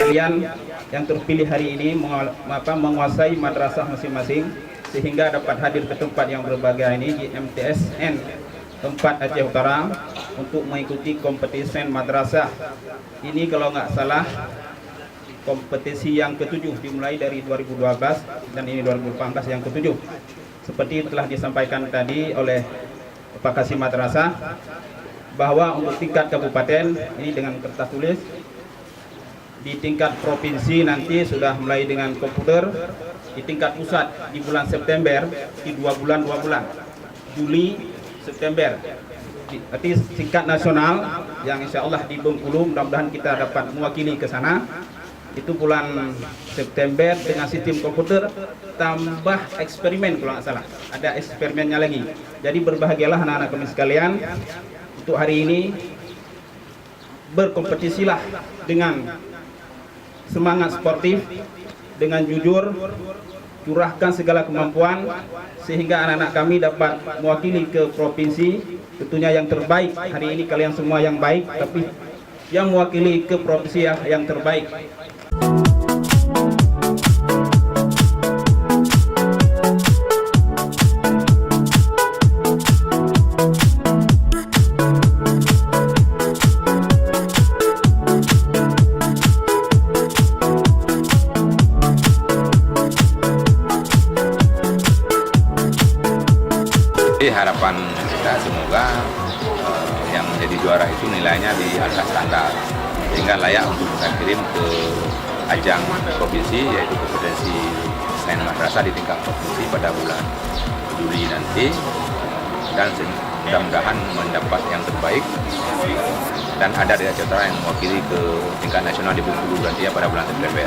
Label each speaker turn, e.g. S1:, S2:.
S1: sekalian yang terpilih hari ini menguasai madrasah masing-masing sehingga dapat hadir ke tempat yang berbahagia ini di MTSN tempat Aceh Utara untuk mengikuti kompetisi madrasah. Ini kalau nggak salah kompetisi yang ke-7 dimulai dari 2012 dan ini 2018 yang ke-7. Seperti telah disampaikan tadi oleh Pak Kasih Madrasah bahwa untuk tingkat kabupaten ini dengan kertas tulis, di tingkat provinsi nanti sudah mulai dengan komputer, di tingkat pusat di bulan September, di 2 bulan Juli September. Berarti tingkat nasional yang insya Allah di Bengkulu, mudah-mudahan kita dapat mewakili ke sana, itu bulan September dengan sistem komputer tambah eksperimen kalau nggak salah, ada eksperimennya lagi. Jadi berbahagialah anak-anak kami sekalian, untuk hari ini berkompetisilah dengan semangat sportif, dengan jujur, curahkan segala kemampuan sehingga anak-anak kami dapat mewakili ke provinsi, tentunya yang terbaik. Hari ini kalian semua yang baik, tapi yang mewakili ke provinsi yang terbaik.
S2: Harapan kita semoga yang menjadi juara itu nilainya di atas standar sehingga layak untuk kita kirim ke ajang provinsi, yaitu kompetensi sains madrasah di tingkat provinsi pada bulan Juli nanti, dan mudah-mudahan mendapat yang terbaik dan ada dari Aceh Utara yang mewakili ke tingkat nasional di Bengkulu nanti pada bulan September.